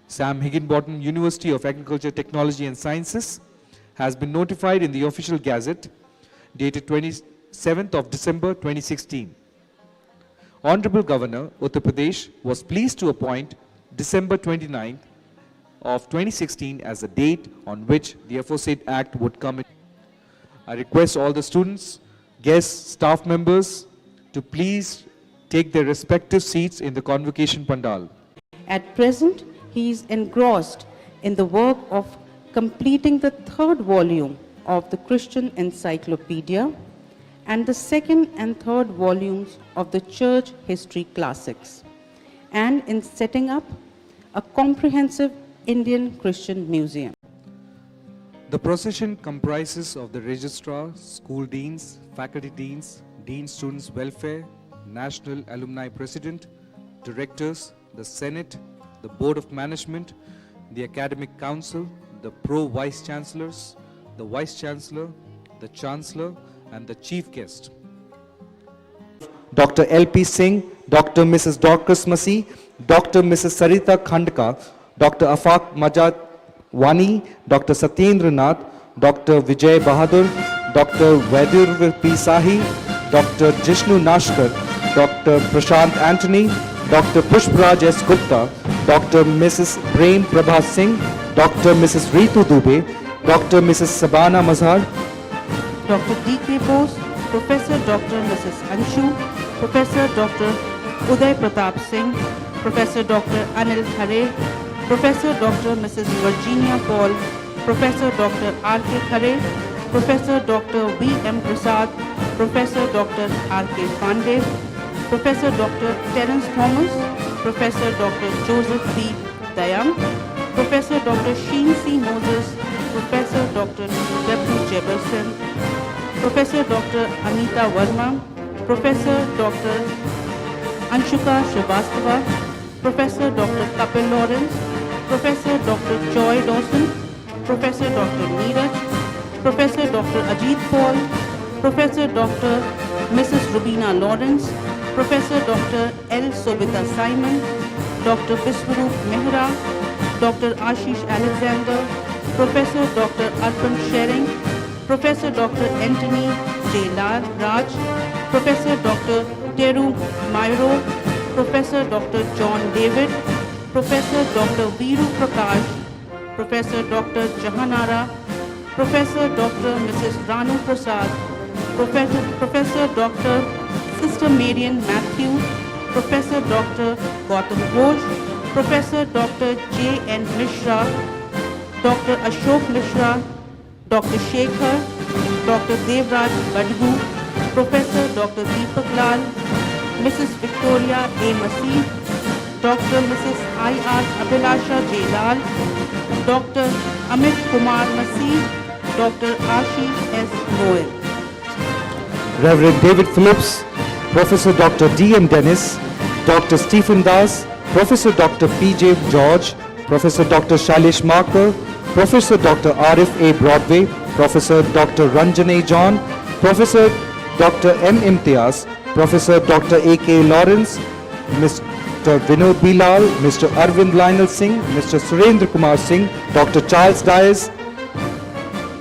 Sam Higginbottom University of Agriculture, Technology and Sciences has been notified in the official gazette dated 27th of December 2016. Honorable Governor, Uttar Pradesh was pleased to appoint December 29th of 2016 as the date on which the aforesaid act would come in. I request all the students, guests, staff members to please take their respective seats in the Convocation Pandal. At present, he is engrossed in the work of completing the third volume of the Christian Encyclopedia and the second and third volumes of the Church History Classics, and in setting up a comprehensive Indian Christian Museum. The procession comprises of the registrar, school deans, faculty deans, dean students welfare, national alumni president, directors, the Senate, the Board of Management, the Academic Council, the Pro-Vice Chancellors, the Vice Chancellor, the Chancellor, and the Chief Guest. Dr. L.P. Singh, Dr. Mrs. Dorcas Masi, Dr. Mrs. Sarita Khandka, Dr. Afaq Majad Wani, Dr. Satyendra Nath, Dr. Vijay Bahadur, Dr. Vaidur P. Sahi, Dr. Jishnu Nashkar, Dr. Prashant Antony, Dr. Pushpraj S. Gupta, Dr. Mrs. Prem Prabha Singh, Dr. Mrs. Ritu Dubey, Dr. Mrs. Sabana Mazhar, Dr. D.K. Bose, Professor Dr. Mrs. Anshu, Professor Dr. Uday Pratap Singh, Professor Dr. Anil Khare, Professor Dr. Mrs. Virginia Paul, Professor Dr. R.K. Khare, Professor Dr. V.M. Prasad, Professor Dr. R.K. Pandey, Professor Dr. Terence Thomas, Professor Dr. Joseph B. Dayang, Professor Dr. Sheen C. Moses, Professor Dr. W. Jefferson, Professor Dr. Anita Verma, Professor Dr. Anshuka Srivastava, Professor Dr. Kapil Lawrence, Professor Dr. Joy Dawson, Professor Dr. Neeraj, Professor Dr. Ajit Paul, Professor Dr. Mrs. Rubina Lawrence, Professor Dr. L. Sobita Simon, Dr. Biswarup Mehra, Dr. Ashish Alexander, Professor Dr. Arpan Shering, Professor Dr. Anthony J. Raj, Professor Dr. Teru Mairo, Professor Dr. John David, Professor Dr. Veeru Prakash, Professor Dr. Jahanara, Professor Dr. Mrs. Ranu Prasad, Professor Dr. Sister Marian Matthew, Professor Dr. Gautam Ghosh, Professor Dr. J. N. Mishra, Dr. Ashok Mishra, Dr. Shekhar, Dr. Devraj Badgu, Professor Dr. Deepak Lal, Mrs. Victoria A. Masih, Dr. Mrs. I.R. Abhilasha J. Lal, Dr. Amit Kumar Masih, Dr. Ashish S. Noel. Reverend David Phillips, Professor Dr. D.M. Dennis, Dr. Stephen Das, Professor Dr. P.J. George, Professor Dr. Shailesh Marker, Professor Dr. Arif A. Broadway, Professor Dr. Ranjan A. John, Professor Dr. M. Imtiaz, Professor Dr. A.K. Lawrence, Mr. Vinod Bilal, Mr. Arvind Lionel Singh, Mr. Surendra Kumar Singh, Dr. Charles Dias,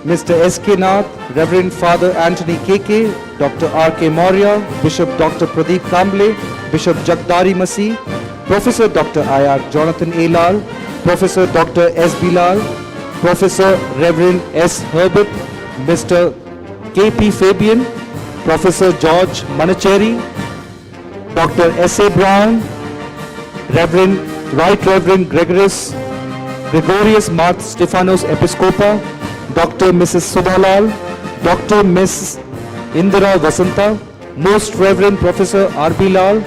Mr. S.K. Nath, Reverend Father Anthony K.K., Dr. R.K. Maurya, Bishop Dr. Pradeep Kamble, Bishop Jagdari Masih, Professor Dr. I.R. Jonathan A. Lal, Professor Dr. S. Bilal, Professor Reverend S. Herbert, Mr. K.P. Fabian, Professor George Manacheri, Dr. S.A. Brown, Right Reverend Gregorius Marth Stephanos Episcopa, Dr. Mrs. Subhalal, Dr. Ms. Indira Vasanta, Most Reverend Professor R.B. Lal,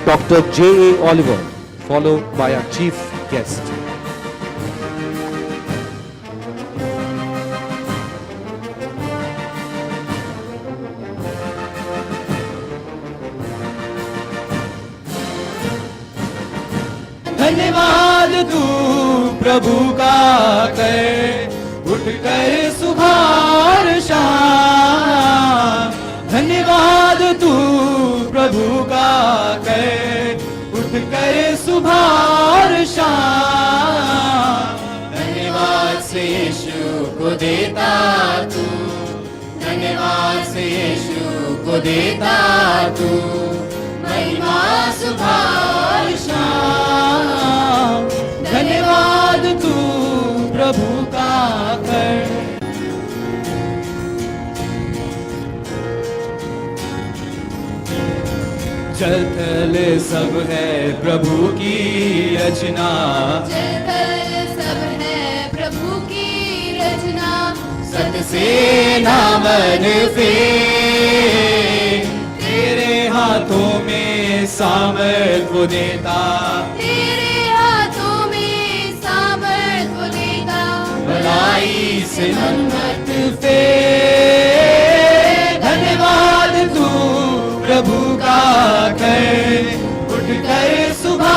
Dr. J.A. Oliver, followed by our chief guest. धन्यवाद तू प्रभु का कर उठ कर सुबह शाम, धन्यवाद तू प्रभु का कर उठ कर सुबह शाम। को देता तू, धन्यवाद से यीशु को देता तू, महिमा सुबह और शाम, धन्यवाद तू प्रभु का कर। जल थल सब है प्रभु की रचना, जल थल सब है प्रभु की रचना, सत से नामन पे तेरे हाथों में सामर्थ वो देता, तेरे हाथों में सामर्थ वो देता, भलाई से मनमत पे धन्यवाद तू प्रभु का कर, उठ कर सुबह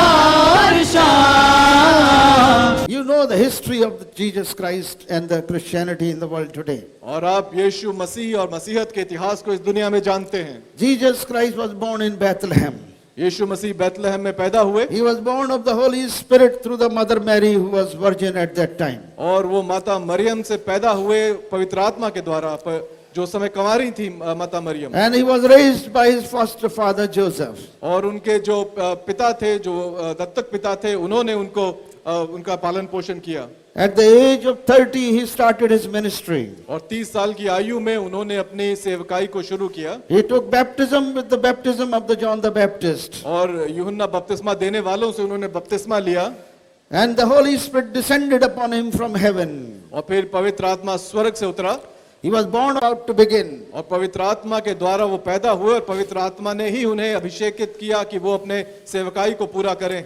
और शाम। You know the history of Jesus Christ and the Christianity in the world today. और आप यीशु मसीह और मसीहत के इतिहास को इस दुनिया में जानते हैं। Jesus Christ was born in Bethlehem. यीशु मसीह बैतलहम में पैदा हुए He was born of the Holy Spirit through the Mother Mary who was virgin at that time. और वो माता मरियम से पैदा हुए पवित्र आत्मा के द्वारा, जो समय कुंवारी थी माता Maryam. And he was raised by his foster father Joseph. और उनके जो पिता थे, जो दत्तक पिता थे, उन्होंने उनका पालन पोषण किया। At the age of 30 he started his ministry. और 30 साल की आयु में उन्होंने अपनी सेवकाई को शुरू किया। He took baptism with the baptism of the John the Baptist. और यूहन्ना बपतिस्मा देने वालों से उन्होंने बपतिस्मा लिया। And the Holy Spirit descended upon him from heaven. और फिर पवित्र आत्मा स्वर्ग से उतरा। He was born about to begin. और पवित्र आत्मा के द्वारा वो पैदा हुए और पवित्र आत्मा ने ही उन्हें अभिषेकित किया कि वो अपने सेवकाई को पूरा करें।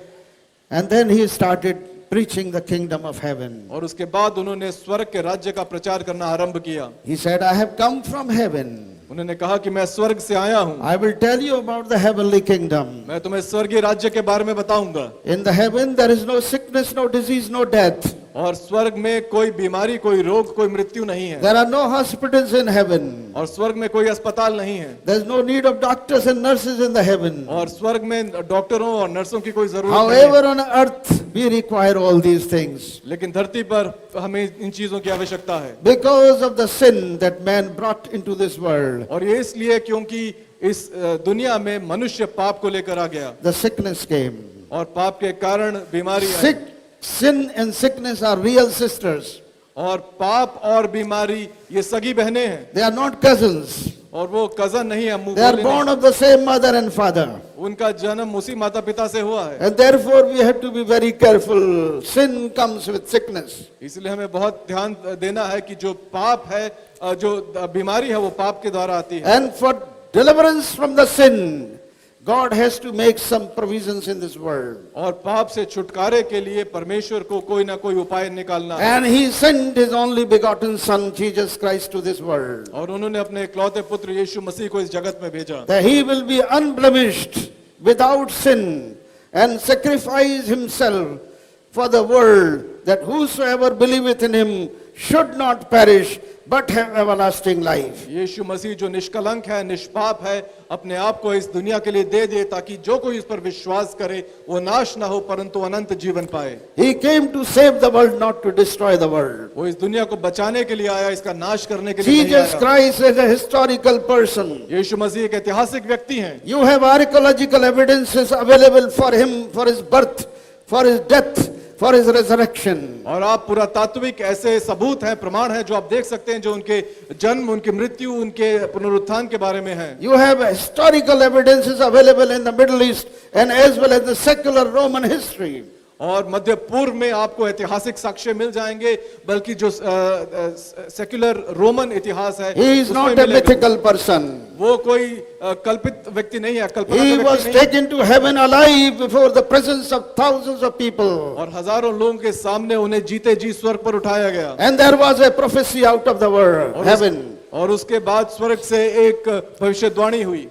And then he started preaching the kingdom of heaven. और उसके बाद उन्होंने स्वर्ग के राज्य का प्रचार करना आरंभ किया। He said, I have come from heaven. उन्होंने कहा कि मैं स्वर्ग से आया हूँ। I will tell you about the heavenly kingdom. मैं तुम्हें स्वर्गीय राज्य के बारे में बताऊंगा। In the heaven there is no sickness, no disease, no death. और स्वर्ग में कोई बीमारी, कोई रोग, कोई मृत्यु नहीं है। There are no hospitals in heaven. और स्वर्ग में कोई अस्पताल नहीं है। There is no need of doctors and nurses in the heaven. और स्वर्ग में डॉक्टरों और नर्सों की कोई जरूरत नहीं However, है। on earth we require all these things. लेकिन धरती पर हमें इन चीजों की आवश्यकता है। Because of the sin that man brought into this world. और ये इसलिए क्योंकि इस दुनिया में मनुष्य पाप को लेकर आ गया। The sickness came. और पाप के कारण बीमारी आई। Sin and sickness are real sisters. और पाप और बीमारी ये सगी बहनें हैं। They are not cousins. और वो कजन नहीं है, मुंह They are बोले born नहीं। of the same mother and father. उनका जन्म उसी माता पिता से हुआ है। And therefore we have to be very careful. Sin comes with sickness. इसलिए हमें बहुत ध्यान देना है कि जो पाप है, जो बीमारी है, वो पाप के द्वारा आती है। And for deliverance from the sin, God has to make some provisions in this world. और पाप से छुटकारे के लिए परमेश्वर को कोई ना कोई उपाय निकालना है। And he sent his only begotten son Jesus Christ to this world. और उन्होंने अपने इकलौते पुत्र यीशु मसीह को इस जगत में भेजा। That he will be unblemished, without sin, and sacrifice himself for the world, that whosoever believeth in him should not perish, but have everlasting life. यीशु मसीह जो निष्कलंक है, निष्पाप है, अपने आप को इस दुनिया के लिए दे दे ताकि जो कोई इस पर विश्वास करे वो नाश ना हो परंतु अनंत जीवन पाए। He came to save the world, not to destroy the world. वो इस दुनिया को बचाने के लिए आया, इसका नाश करने के लिए नहीं Jesus आया। Christ is a historical person. यीशु मसीह एक ऐतिहासिक व्यक्ति हैं। You have archaeological evidences available for him, for his birth, for his death, for his resurrection. और आप पुरातात्विक ऐसे सबूत हैं, प्रमाण हैं जो आप देख सकते हैं, जो उनके जन्म, उनकी मृत्यु, उनके पुनरुत्थान के बारे में हैं। You have historical evidences available in the Middle East and as well as the secular Roman history. और मध्य पूर्व में आपको ऐतिहासिक साक्ष्य मिल जाएंगे, बल्कि जो सेक्युलर रोमन इतिहास है He is not a mythical person. वो कोई कल्पित व्यक्ति नहीं है, कल्पना He का was व्यक्ति नहीं है। taken to heaven alive before the presence of thousands of people. और हजारों लोगों के सामने उन्हें जीते जी स्वर्ग पर उठाया गया। And there was a prophecy out of the world, heaven. और उसके बाद स्वर्ग से एक भविष्यवाणी हुई।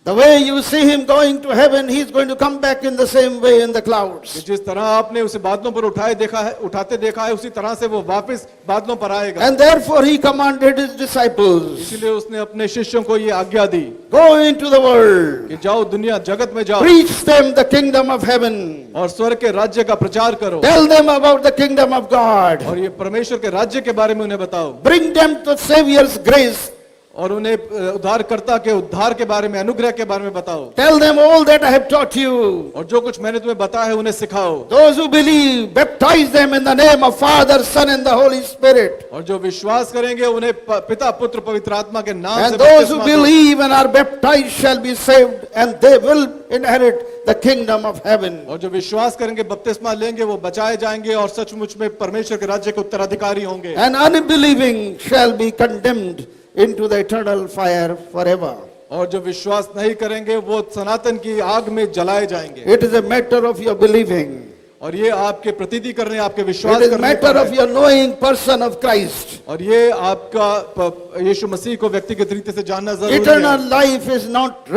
The way you see him going to heaven, he's going to come back in the same way in the clouds. कि जिस तरह आपने उसे बादलों पर उठाते देखा है, उसी तरह से वो वापस बादलों पर आएगा। And therefore he commanded his disciples, इसीलिए उसने अपने शिष्यों को ये आज्ञा दी go into the world, कि जाओ दुनिया जगत में जाओ preach them the kingdom of heaven, और स्वर्ग के राज्य का प्रचार करो tell them about the kingdom of God, और ये परमेश्वर के राज्य के बारे में उन्हें बताओ bring them to Savior's grace, और उन्हें उद्धारकर्ता के उद्धार के बारे में, अनुग्रह के बारे में बताओ। tell them all that I have taught you. और जो कुछ मैंने तुम्हें बताया है उन्हें सिखाओ। Those who believe, baptize them in the name of Father, Son and the Holy Spirit. और जो विश्वास करेंगे उन्हें पिता पुत्र पवित्र आत्मा के नाम से And those who बपतिस्मा दो। believe and are baptized shall be saved, and they will inherit the kingdom of heaven. और जो विश्वास करेंगे बपतिस्मा लेंगे वो बचाए जाएंगे और सचमुच में परमेश्वर के राज्य के उत्तराधिकारी होंगे। And unbelieving shall be condemned into the eternal fire forever. और जो विश्वास नहीं करेंगे वो सनातन की आग में जलाए जाएंगे। It is a matter of your believing. और ये आपके प्रतीति करने, आपके It विश्वास is a करने matter पर of है। your knowing person of Christ. और ये आपका यीशु मसीह को व्यक्तिगत रीति से जानना जरूरी है। Eternal life is not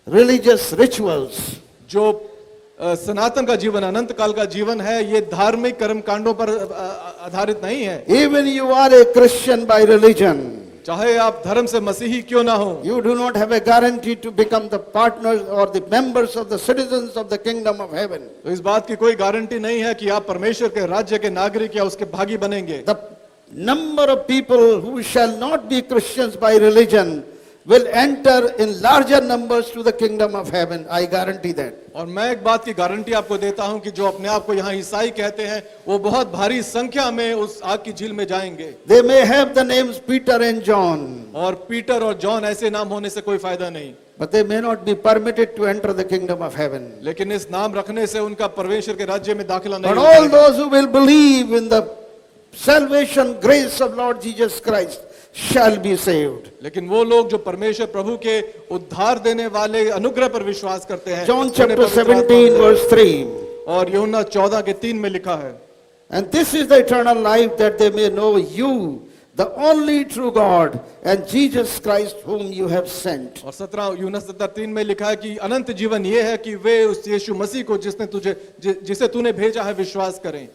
religious rituals. जो सनातन का जीवन, अनंत काल का जीवन है, ये धार्मिक कर्म कांडों पर आधारित नहीं है। Even you are a Christian by religion, चाहे आप धर्म से मसीही क्यों ना हो, you do not have a guarantee to become the partners or the members of the citizens of the kingdom of heaven. तो इस बात की कोई गारंटी नहीं है कि आप परमेश्वर के राज्य के नागरिक या उसके भागी बनेंगे। The number of people who shall not be Christians by religion will enter in larger numbers to the kingdom of heaven. I guarantee that. और मैं एक बात की गारंटी आपको देता हूं कि जो अपने आप को यहाँ ईसाई कहते हैं वो बहुत भारी संख्या में उस आग की झील में जाएंगे। They may have the names Peter and John, और पीटर और जॉन ऐसे नाम होने से कोई फायदा नहीं, but they may not be permitted to enter the kingdom of heaven. लेकिन इस नाम रखने से उनका परमेश्वर के राज्य में दाखिला नहीं But हो all पाएगा। those who will believe in the salvation grace of Lord Jesus Christ shall be saved. लेकिन वो लोग जो परमेश्वर प्रभु के उद्धार देने वाले अनुग्रह पर विश्वास करते हैं, John उन्हें chapter पवित्र 17 आत्मा verse 3. और यूहन्ना 14:3 में लिखा है, And this is the eternal life, that they may know you, the only true God, and Jesus Christ whom you have sent. और 17 यूहन्ना 17:3 में लिखा है कि अनंत जीवन ये है कि वे उस यीशु मसीह को जिसे तूने भेजा है विश्वास करें।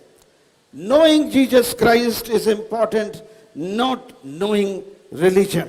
Knowing Jesus Christ is important, not knowing religion.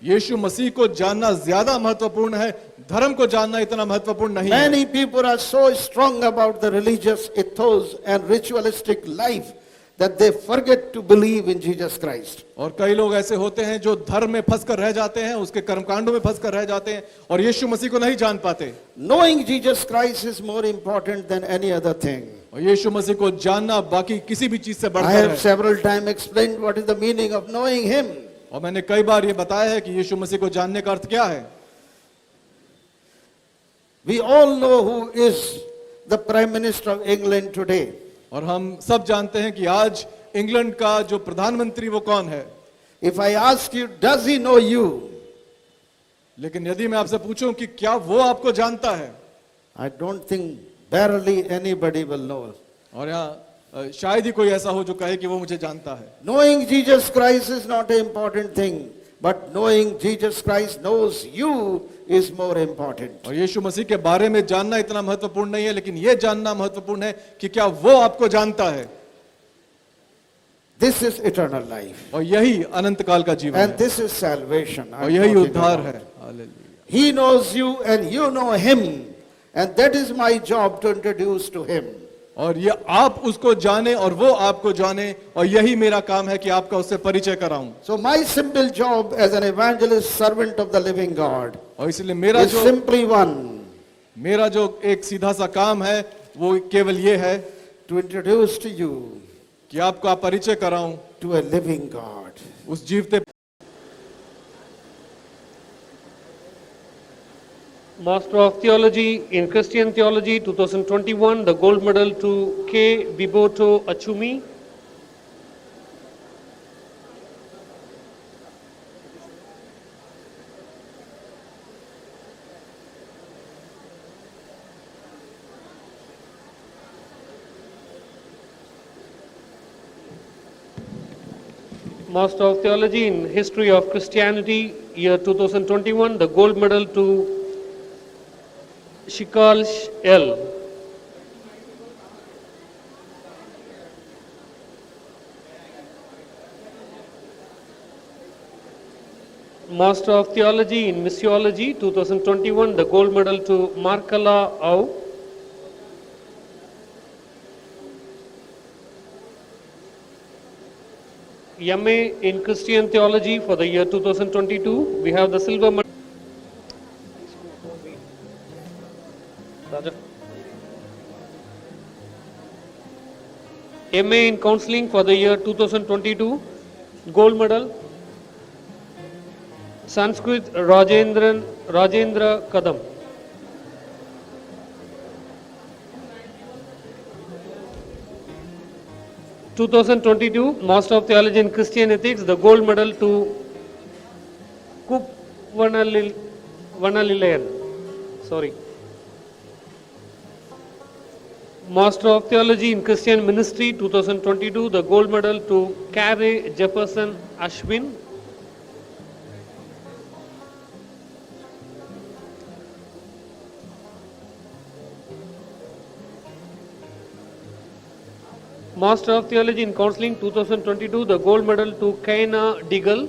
यीशु मसीह को जानना ज्यादा महत्वपूर्ण है, धर्म को जानना इतना महत्वपूर्ण नहीं है। Many people are so strong about the religious ethos and ritualistic life that they forget to believe in Jesus Christ. और कई लोग ऐसे होते हैं जो धर्म में फंस कर रह जाते हैं, उसके कर्मकांडों में फंस कर रह जाते हैं और यीशु मसीह को नहीं जान पाते। Knowing Jesus Christ is more important than any other thing. और यीशु मसीह को जानना बाकी किसी भी चीज से I बढ़कर have है। several times explained what is the meaning of knowing Him. और मैंने कई बार ये बताया है कि यीशु मसीह को जानने का अर्थ क्या है। We all know who is the Prime Minister of England today. और हम सब जानते हैं कि आज इंग्लैंड का जो प्रधानमंत्री वो कौन है। If I ask you, does he know you? लेकिन यदि मैं आपसे पूछूं कि क्या वो आपको जानता है, I don't think barely anybody will know. और यहाँ शायद ही कोई ऐसा हो जो कहे कि वो मुझे जानता है। Knowing Jesus Christ is not an important thing, but knowing Jesus Christ knows you is more important. और यीशु मसीह के बारे में जानना इतना महत्वपूर्ण नहीं है, लेकिन ये जानना महत्वपूर्ण है कि क्या वो आपको जानता है। This is eternal life. और यही अनंत काल का जीवन And है, this is salvation. और I'm यही talking उद्धार about. है। Hallelujah. He knows you and you know him. And that is my job to introduce to him. और ये आप उसको जाने और वो आपको जाने, और यही मेरा काम है कि आपका उससे परिचय कराऊं। So my simple job as an evangelist, servant of the living God, और इसलिए मेरा is जो simply one, एक सीधा सा काम है वो केवल ये है to introduce to you कि आपका परिचय कराऊं to a living God. उस जीवते। Master of Theology in Christian Theology 2021, the gold medal to K. Biboto Achumi. Master of Theology in History of Christianity year 2021, the gold medal to Shikalsh L. Master of Theology in Missiology 2021, the gold medal to Markala Au. MA in Christian Theology for the year 2022, we have the silver medal. MA in Counseling for the year 2022, gold medal, Sanskrit Rajendra Kadam. (2022) Master of Theology in Christian Ethics, the gold medal to Kup Vanalilayan. Sorry. Master of Theology in Christian Ministry 2022, the gold medal to Carey Jefferson Ashwin. Master of Theology in Counseling 2022, the gold medal to Kaina Diggle.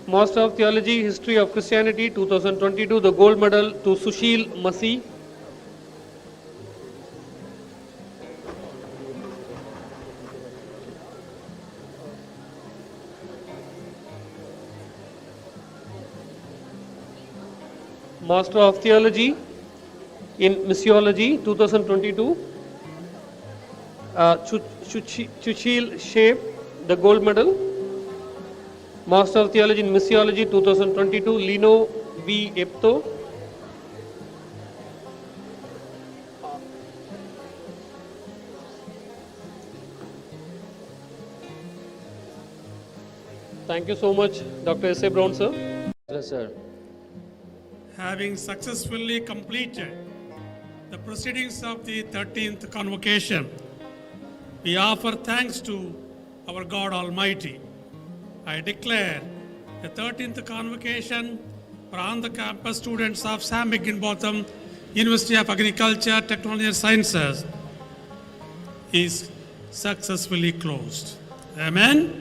Master of Theology History of Christianity 2022, the gold medal to Sushil Masi. Master of Theology in Missiology 2022, Chuchil Shape, the gold medal. Master of Theology in Missiology 2022, Lino V. Epto. Thank you so much, Dr. S.A. Brown, sir. Yes, sir. Having successfully completed the proceedings of the 13th Convocation, we offer thanks to our God Almighty. I declare the 13th Convocation for on-the-campus students of Sam Higginbotham University of Agriculture, Technology and Sciences is successfully closed. Amen.